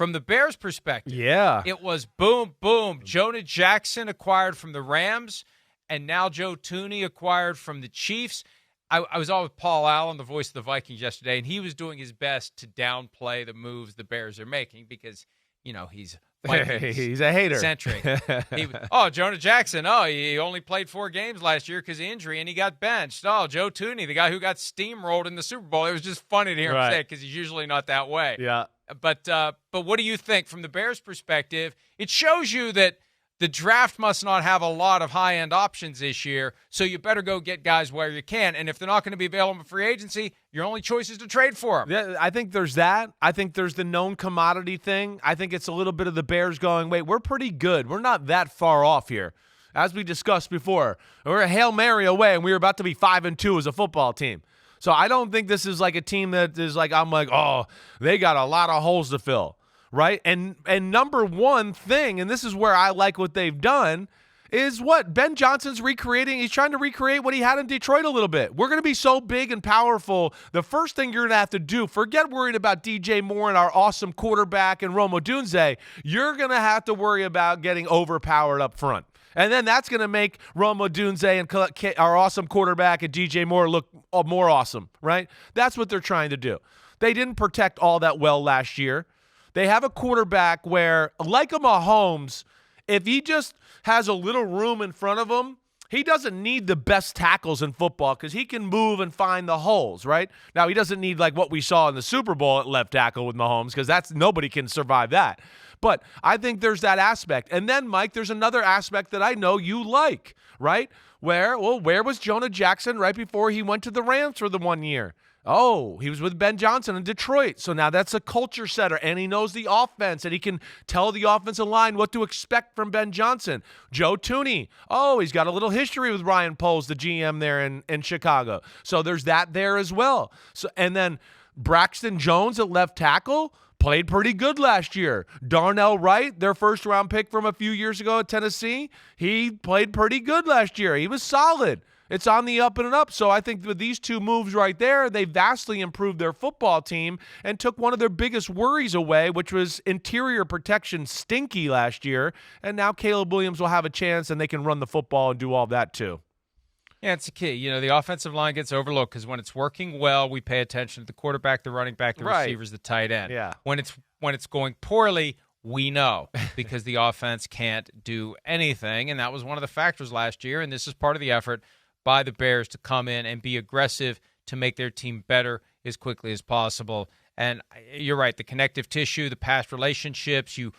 From the Bears' perspective, yeah, it was boom, boom. Jonah Jackson acquired from the Rams, and now Joe Thuney acquired from the Chiefs. I was on with Paul Allen, the voice of the Vikings, yesterday, and he was doing his best to downplay the moves the Bears are making because, he's he's a hater. Centric. Jonah Jackson. He only played 4 games last year because of injury, and he got benched. Joe Thuney, the guy who got steamrolled in the Super Bowl. It was just funny to hear him say it because he's usually not that way. Yeah. But what do you think from the Bears' perspective? It shows you that the draft must not have a lot of high-end options this year, so you better go get guys where you can. And if they're not going to be available in free agency, your only choice is to trade for them. Yeah, I think there's that. I think there's the known commodity thing. I think it's a little bit of the Bears going, wait, we're pretty good. We're not that far off here. As we discussed before, we're a Hail Mary away, and we were about to be 5-2 as a football team. So I don't think this is like a team that is like, I'm like, they got a lot of holes to fill. Right? And number one thing, and this is where I like what they've done, is what Ben Johnson's recreating. He's trying to recreate what he had in Detroit a little bit. We're going to be so big and powerful. The first thing you're going to have to do, forget worrying about DJ Moore and our awesome quarterback and Rome Odunze. You're going to have to worry about getting overpowered up front. And then that's going to make Rome Odunze and our awesome quarterback and DJ Moore look more awesome, right? That's what they're trying to do. They didn't protect all that well last year. They have a quarterback where, like a Mahomes, if he just has a little room in front of him, he doesn't need the best tackles in football because he can move and find the holes, right? Now, he doesn't need like what we saw in the Super Bowl at left tackle with Mahomes because nobody can survive that. But I think there's that aspect. And then, Mike, there's another aspect that I know you like, right? Where was Jonah Jackson right before he went to the Rams for the 1 year? He was with Ben Johnson in Detroit. So now that's a culture setter, and he knows the offense, and he can tell the offensive line what to expect from Ben Johnson. Joe Thuney, he's got a little history with Ryan Poles, the GM there in Chicago. So there's that there as well. So and then Braxton Jones at left tackle played pretty good last year. Darnell Wright, their first-round pick from a few years ago at Tennessee, he played pretty good last year. He was solid. It's on the up and up. So I think with these two moves right there, they vastly improved their football team and took one of their biggest worries away, which was interior protection stinky last year. And now Caleb Williams will have a chance, and they can run the football and do all that too. Yeah, it's the key. The offensive line gets overlooked because when it's working well, we pay attention to the quarterback, the running back, the receivers, the tight end. Yeah. When it's going poorly, we know because the offense can't do anything. And that was one of the factors last year, and this is part of the effort by the Bears to come in and be aggressive to make their team better as quickly as possible. And you're right, the connective tissue, the past relationships, you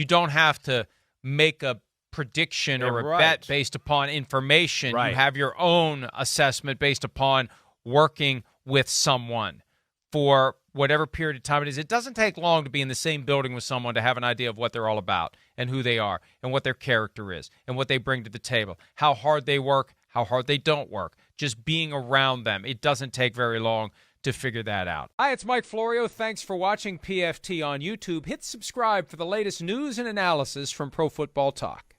don't have to make a prediction or a bet based upon information. Right. You have your own assessment based upon working with someone for whatever period of time it is. It doesn't take long to be in the same building with someone to have an idea of what they're all about and who they are and what their character is and what they bring to the table, how hard they work, how hard they don't work. Just being around them, it doesn't take very long to figure that out. Hi, it's Mike Florio. Thanks for watching PFT on YouTube. Hit subscribe for the latest news and analysis from Pro Football Talk.